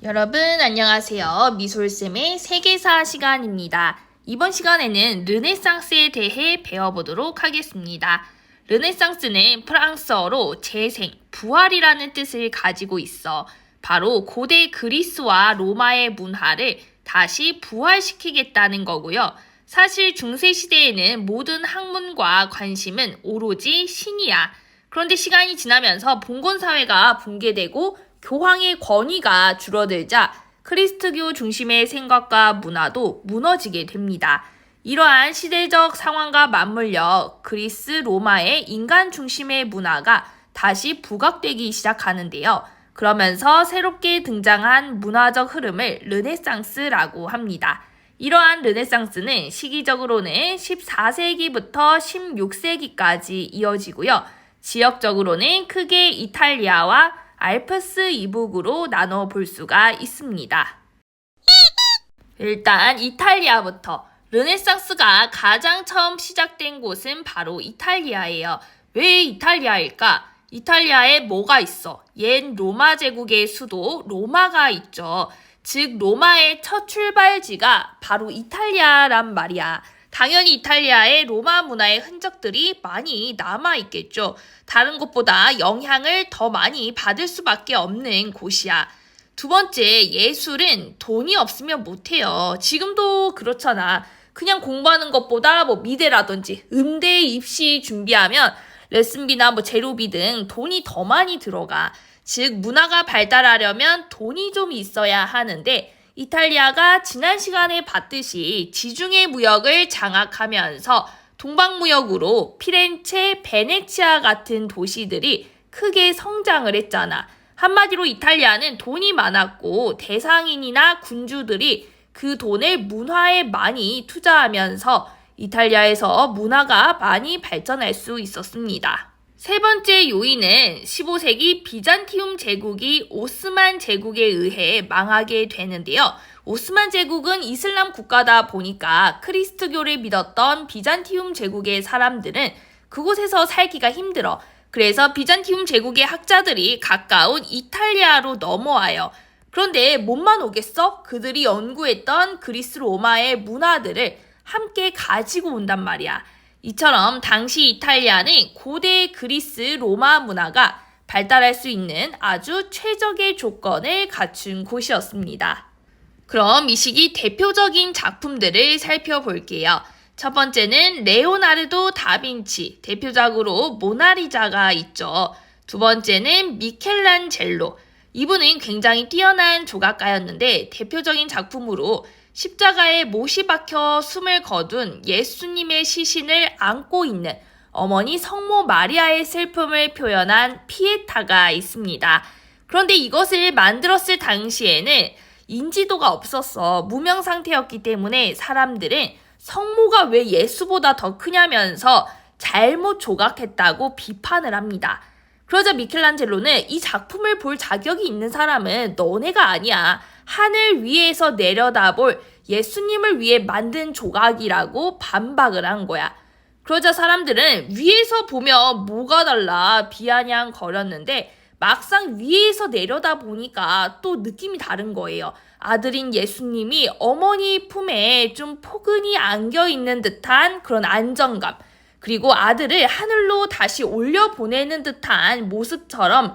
여러분 안녕하세요. 미솔쌤의 세계사 시간입니다. 이번 시간에는 르네상스에 대해 배워보도록 하겠습니다. 르네상스는 프랑스어로 재생, 부활이라는 뜻을 가지고 있어 바로 고대 그리스와 로마의 문화를 다시 부활시키겠다는 거고요. 사실 중세시대에는 모든 학문과 관심은 오로지 신이야. 그런데 시간이 지나면서 봉건사회가 붕괴되고 교황의 권위가 줄어들자 크리스트교 중심의 생각과 문화도 무너지게 됩니다. 이러한 시대적 상황과 맞물려 그리스, 로마의 인간 중심의 문화가 다시 부각되기 시작하는데요. 그러면서 새롭게 등장한 문화적 흐름을 르네상스라고 합니다. 이러한 르네상스는 시기적으로는 14세기부터 16세기까지 이어지고요. 지역적으로는 크게 이탈리아와 알프스 이북으로 나눠 볼 수가 있습니다. 일단 이탈리아부터. 르네상스가 가장 처음 시작된 곳은 바로 이탈리아예요. 왜 이탈리아일까? 이탈리아에 뭐가 있어? 옛 로마 제국의 수도 로마가 있죠. 즉 로마의 첫 출발지가 바로 이탈리아란 말이야. 당연히 이탈리아의 로마 문화의 흔적들이 많이 남아있겠죠. 다른 곳보다 영향을 더 많이 받을 수밖에 없는 곳이야. 두 번째, 예술은 돈이 없으면 못해요. 지금도 그렇잖아. 그냥 공부하는 것보다 미대라든지 음대 입시 준비하면 레슨비나 재료비 등 돈이 더 많이 들어가. 즉 문화가 발달하려면 돈이 좀 있어야 하는데 이탈리아가 지난 시간에 봤듯이 지중해 무역을 장악하면서 동방무역으로 피렌체, 베네치아 같은 도시들이 크게 성장을 했잖아. 한마디로 이탈리아는 돈이 많았고 대상인이나 군주들이 그 돈을 문화에 많이 투자하면서 이탈리아에서 문화가 많이 발전할 수 있었습니다. 세 번째 요인은 15세기 비잔티움 제국이 오스만 제국에 의해 망하게 되는데요. 오스만 제국은 이슬람 국가다 보니까 크리스트교를 믿었던 비잔티움 제국의 사람들은 그곳에서 살기가 힘들어. 그래서 비잔티움 제국의 학자들이 가까운 이탈리아로 넘어와요. 그런데 몸만 오겠어? 그들이 연구했던 그리스 로마의 문화들을 함께 가지고 온단 말이야. 이처럼 당시 이탈리아는 고대 그리스 로마 문화가 발달할 수 있는 아주 최적의 조건을 갖춘 곳이었습니다. 그럼 이 시기 대표적인 작품들을 살펴볼게요. 첫 번째는 레오나르도 다빈치, 대표작으로 모나리자가 있죠. 두 번째는 미켈란젤로. 이분은 굉장히 뛰어난 조각가였는데 대표적인 작품으로 십자가에 못이 박혀 숨을 거둔 예수님의 시신을 안고 있는 어머니 성모 마리아의 슬픔을 표현한 피에타가 있습니다. 그런데 이것을 만들었을 당시에는 인지도가 없었어. 무명 상태였기 때문에 사람들은 성모가 왜 예수보다 더 크냐면서 잘못 조각했다고 비판을 합니다. 그러자 미켈란젤로는 이 작품을 볼 자격이 있는 사람은 너네가 아니야. 하늘 위에서 내려다볼 예수님을 위해 만든 조각이라고 반박을 한 거야. 그러자 사람들은 위에서 보면 뭐가 달라 비아냥거렸는데 막상 위에서 내려다 보니까 또 느낌이 다른 거예요. 아들인 예수님이 어머니 품에 좀 포근히 안겨있는 듯한 그런 안정감, 그리고 아들을 하늘로 다시 올려보내는 듯한 모습처럼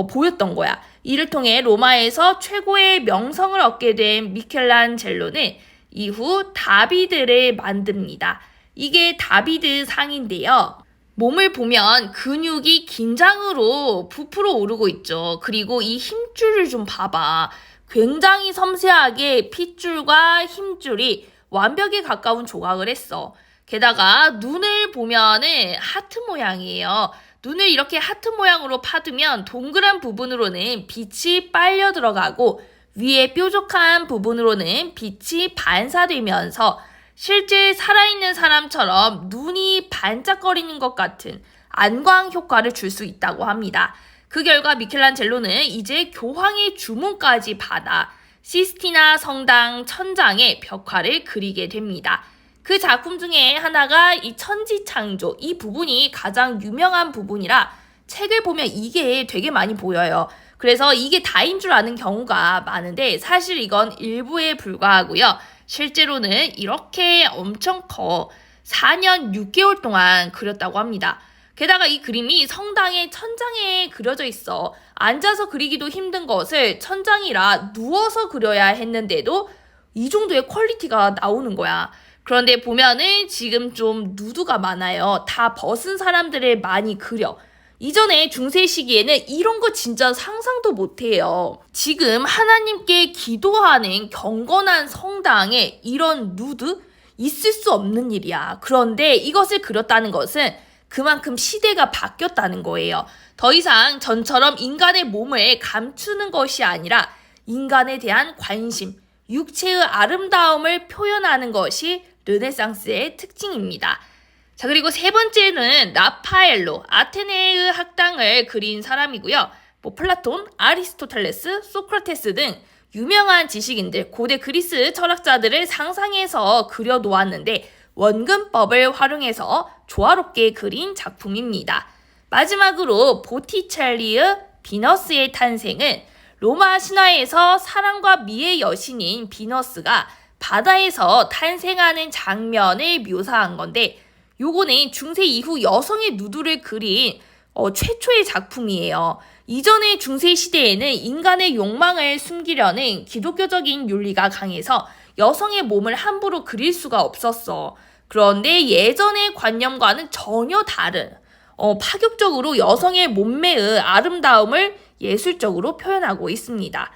보였던 거야. 이를 통해 로마에서 최고의 명성을 얻게 된 미켈란젤로는 이후 다비드를 만듭니다. 이게 다비드 상인데요. 몸을 보면 근육이 긴장으로 부풀어 오르고 있죠. 그리고 이 힘줄을 좀 봐봐. 굉장히 섬세하게 핏줄과 힘줄이 완벽에 가까운 조각을 했어. 게다가 눈을 보면은 하트 모양이에요. 눈을 이렇게 하트 모양으로 파두면 동그란 부분으로는 빛이 빨려 들어가고 위에 뾰족한 부분으로는 빛이 반사되면서 실제 살아있는 사람처럼 눈이 반짝거리는 것 같은 안광 효과를 줄 수 있다고 합니다. 그 결과 미켈란젤로는 이제 교황의 주문까지 받아 시스티나 성당 천장에 벽화를 그리게 됩니다. 그 작품 중에 하나가 이 천지창조, 이 부분이 가장 유명한 부분이라 책을 보면 이게 되게 많이 보여요. 그래서 이게 다인 줄 아는 경우가 많은데 사실 이건 일부에 불과하고요. 실제로는 이렇게 엄청 커 4년 6개월 동안 그렸다고 합니다. 게다가 이 그림이 성당의 천장에 그려져 있어. 앉아서 그리기도 힘든 것을 천장이라 누워서 그려야 했는데도 이 정도의 퀄리티가 나오는 거야. 그런데 보면은 지금 좀 누드가 많아요. 다 벗은 사람들을 많이 그려. 이전에 중세 시기에는 이런 거 진짜 상상도 못해요. 지금 하나님께 기도하는 경건한 성당에 이런 누드? 있을 수 없는 일이야. 그런데 이것을 그렸다는 것은 그만큼 시대가 바뀌었다는 거예요. 더 이상 전처럼 인간의 몸을 감추는 것이 아니라 인간에 대한 관심, 육체의 아름다움을 표현하는 것이 르네상스의 특징입니다. 자, 그리고 세 번째는 라파엘로, 아테네의 학당을 그린 사람이고요. 플라톤, 아리스토텔레스, 소크라테스 등 유명한 지식인들, 고대 그리스 철학자들을 상상해서 그려놓았는데 원근법을 활용해서 조화롭게 그린 작품입니다. 마지막으로 보티첼리의 비너스의 탄생은 로마 신화에서 사랑과 미의 여신인 비너스가 바다에서 탄생하는 장면을 묘사한 건데 요거는 중세 이후 여성의 누드를 그린 최초의 작품이에요. 이전의 중세 시대에는 인간의 욕망을 숨기려는 기독교적인 윤리가 강해서 여성의 몸을 함부로 그릴 수가 없었어. 그런데 예전의 관념과는 전혀 다른 파격적으로 여성의 몸매의 아름다움을 예술적으로 표현하고 있습니다.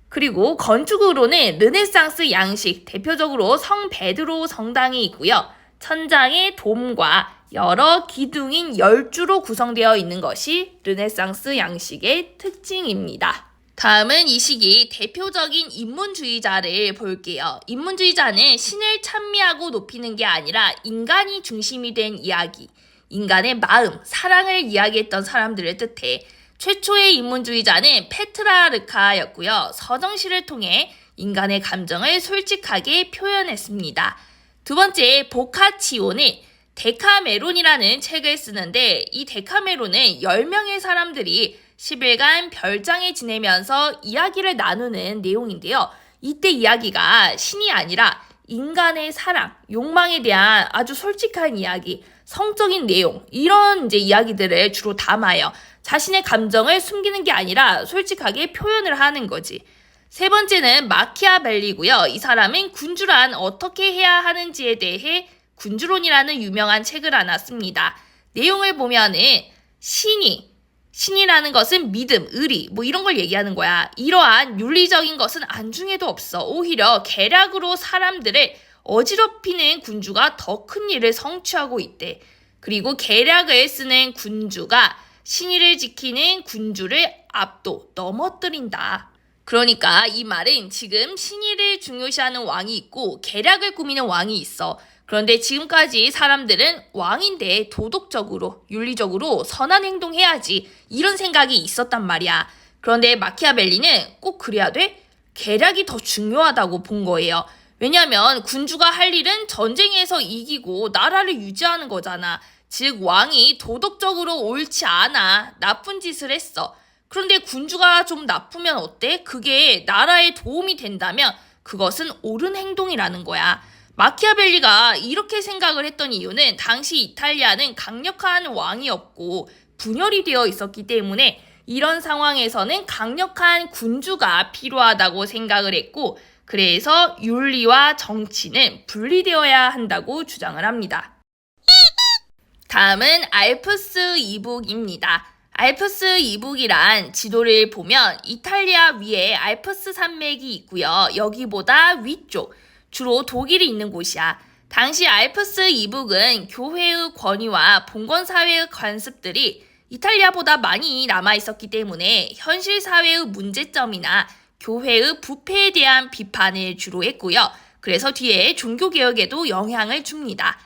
그리고 건축으로는 르네상스 양식, 대표적으로 성 베드로 성당이 있고요. 천장에 돔과 여러 기둥인 10주로 구성되어 있는 것이 르네상스 양식의 특징입니다. 다음은 이 시기 대표적인 인문주의자를 볼게요. 인문주의자는 신을 찬미하고 높이는 게 아니라 인간이 중심이 된 이야기, 인간의 마음, 사랑을 이야기했던 사람들을 뜻해 최초의 인문주의자는 페트라르카였고요. 서정시를 통해 인간의 감정을 솔직하게 표현했습니다. 두 번째, 보카치오는 데카메론이라는 책을 쓰는데 이 데카메론은 10명의 사람들이 10일간 별장에 지내면서 이야기를 나누는 내용인데요. 이때 이야기가 신이 아니라 인간의 사랑, 욕망에 대한 아주 솔직한 이야기, 성적인 내용, 이런 이야기들을 주로 담아요. 자신의 감정을 숨기는 게 아니라 솔직하게 표현을 하는 거지. 세 번째는 마키아벨리고요. 이 사람은 군주란 어떻게 해야 하는지에 대해 군주론이라는 유명한 책을 하나 씁니다. 내용을 보면은 신이라는 것은 믿음, 의리 이런 걸 얘기하는 거야. 이러한 윤리적인 것은 안중에도 없어. 오히려 계략으로 사람들을 어지럽히는 군주가 더 큰 일을 성취하고 있대. 그리고 계략을 쓰는 군주가 신의를 지키는 군주를 넘어뜨린다. 그러니까 이 말은 지금 신의를 중요시하는 왕이 있고 계략을 꾸미는 왕이 있어. 그런데 지금까지 사람들은 왕인데 도덕적으로, 윤리적으로 선한 행동해야지 이런 생각이 있었단 말이야. 그런데 마키아벨리는 꼭 그래야 돼? 계략이 더 중요하다고 본 거예요. 왜냐면 군주가 할 일은 전쟁에서 이기고 나라를 유지하는 거잖아. 즉 왕이 도덕적으로 옳지 않아. 나쁜 짓을 했어. 그런데 군주가 좀 나쁘면 어때? 그게 나라에 도움이 된다면 그것은 옳은 행동이라는 거야. 마키아벨리가 이렇게 생각을 했던 이유는 당시 이탈리아는 강력한 왕이 없고 분열이 되어 있었기 때문에 이런 상황에서는 강력한 군주가 필요하다고 생각을 했고 그래서 윤리와 정치는 분리되어야 한다고 주장을 합니다. 다음은 알프스 이북입니다. 알프스 이북이란 지도를 보면 이탈리아 위에 알프스 산맥이 있고요. 여기보다 위쪽, 주로 독일이 있는 곳이야. 당시 알프스 이북은 교회의 권위와 봉건사회의 관습들이 이탈리아보다 많이 남아있었기 때문에 현실 사회의 문제점이나 교회의 부패에 대한 비판을 주로 했고요. 그래서 뒤에 종교개혁에도 영향을 줍니다.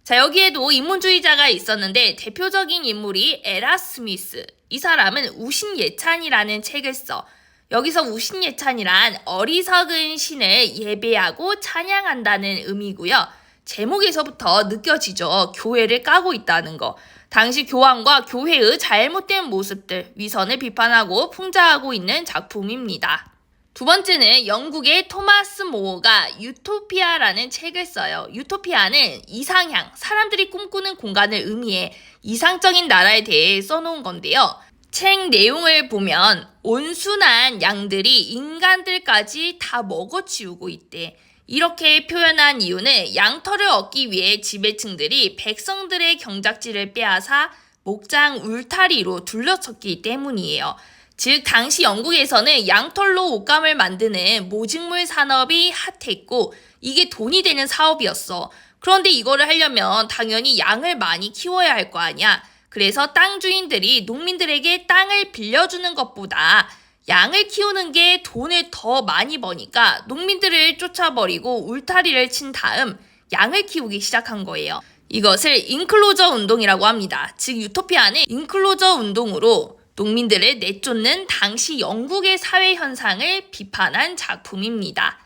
자, 여기에도 인문주의자가 있었는데 대표적인 인물이 에라스미스. 이 사람은 우신예찬이라는 책을 써. 여기서 우신예찬이란 어리석은 신을 예배하고 찬양한다는 의미고요. 제목에서부터 느껴지죠. 교회를 까고 있다는 거. 당시 교황과 교회의 잘못된 모습들, 위선을 비판하고 풍자하고 있는 작품입니다. 두 번째는 영국의 토마스 모어가 유토피아라는 책을 써요. 유토피아는 이상향, 사람들이 꿈꾸는 공간을 의미해 이상적인 나라에 대해 써놓은 건데요. 책 내용을 보면 온순한 양들이 인간들까지 다 먹어치우고 있대. 이렇게 표현한 이유는 양털을 얻기 위해 지배층들이 백성들의 경작지를 빼앗아 목장 울타리로 둘러쳤기 때문이에요. 즉 당시 영국에서는 양털로 옷감을 만드는 모직물 산업이 핫했고 이게 돈이 되는 사업이었어. 그런데 이거를 하려면 당연히 양을 많이 키워야 할 거 아니야. 그래서 땅 주인들이 농민들에게 땅을 빌려주는 것보다 양을 키우는 게 돈을 더 많이 버니까 농민들을 쫓아버리고 울타리를 친 다음 양을 키우기 시작한 거예요. 이것을 인클로저 운동이라고 합니다. 즉 유토피아는 인클로저 운동으로 농민들을 내쫓는 당시 영국의 사회 현상을 비판한 작품입니다.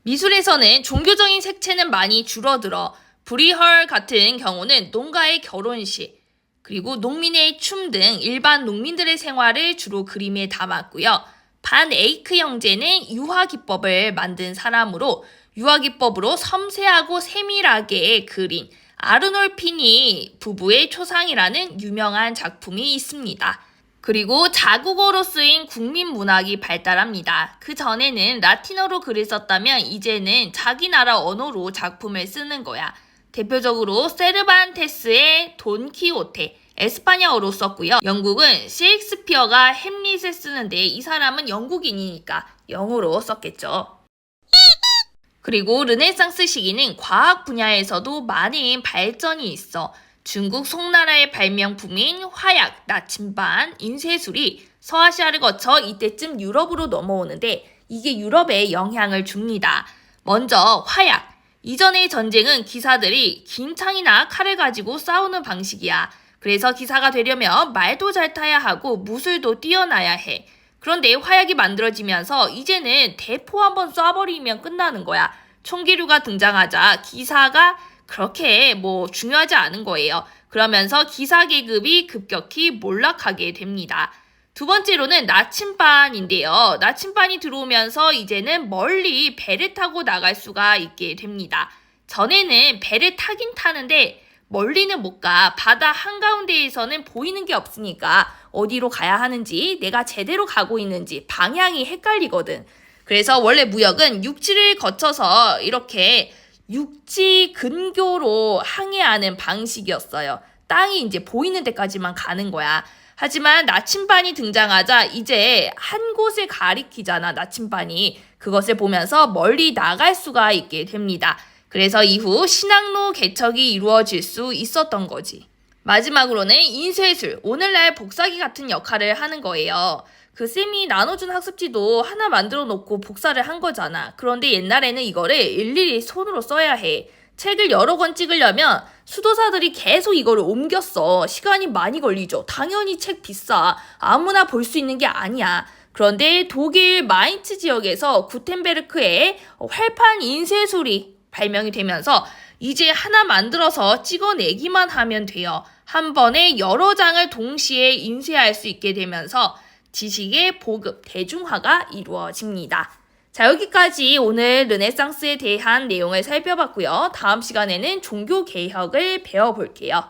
미술에서는 종교적인 색채는 많이 줄어들어 브리헐 같은 경우는 농가의 결혼식, 그리고 농민의 춤 등 일반 농민들의 생활을 주로 그림에 담았고요. 반 에이크 형제는 유화기법을 만든 사람으로 유화기법으로 섬세하고 세밀하게 그린 아르놀피니 부부의 초상이라는 유명한 작품이 있습니다. 그리고 자국어로 쓰인 국민문학이 발달합니다. 그 전에는 라틴어로 글을 썼다면 이제는 자기 나라 언어로 작품을 쓰는 거야. 대표적으로 세르반테스의 돈키호테, 에스파냐어로 썼고요. 영국은 셰익스피어가 햄릿을 쓰는데 이 사람은 영국인이니까 영어로 썼겠죠. 그리고 르네상스 시기는 과학 분야에서도 많은 발전이 있어. 중국 송나라의 발명품인 화약, 나침반, 인쇄술이 서아시아를 거쳐 이때쯤 유럽으로 넘어오는데 이게 유럽에 영향을 줍니다. 먼저 화약. 이전의 전쟁은 기사들이 긴 창이나 칼을 가지고 싸우는 방식이야. 그래서 기사가 되려면 말도 잘 타야 하고 무술도 뛰어나야 해. 그런데 화약이 만들어지면서 이제는 대포 한번 쏴버리면 끝나는 거야. 총기류가 등장하자 기사가 그렇게 중요하지 않은 거예요. 그러면서 기사 계급이 급격히 몰락하게 됩니다. 두 번째로는 나침반인데요. 나침반이 들어오면서 이제는 멀리 배를 타고 나갈 수가 있게 됩니다. 전에는 배를 타긴 타는데 멀리는 못 가. 바다 한가운데에서는 보이는 게 없으니까 어디로 가야 하는지, 내가 제대로 가고 있는지 방향이 헷갈리거든. 그래서 원래 무역은 육지를 거쳐서 이렇게 육지 근교로 항해하는 방식이었어요. 땅이 이제 보이는 데까지만 가는 거야. 하지만 나침반이 등장하자 이제 한 곳을 가리키잖아, 나침반이. 그것을 보면서 멀리 나갈 수가 있게 됩니다. 그래서 이후 신항로 개척이 이루어질 수 있었던 거지. 마지막으로는 인쇄술, 오늘날 복사기 같은 역할을 하는 거예요. 그 쌤이 나눠준 학습지도 하나 만들어 놓고 복사를 한 거잖아. 그런데 옛날에는 이거를 일일이 손으로 써야 해. 책을 여러 권 찍으려면 수도사들이 계속 이거를 옮겼어. 시간이 많이 걸리죠. 당연히 책 비싸. 아무나 볼 수 있는 게 아니야. 그런데 독일 마인츠 지역에서 구텐베르크에 활판 인쇄술이 발명이 되면서 이제 하나 만들어서 찍어내기만 하면 돼요. 한 번에 여러 장을 동시에 인쇄할 수 있게 되면서 지식의 보급, 대중화가 이루어집니다. 자, 여기까지 오늘 르네상스에 대한 내용을 살펴봤고요. 다음 시간에는 종교개혁을 배워볼게요.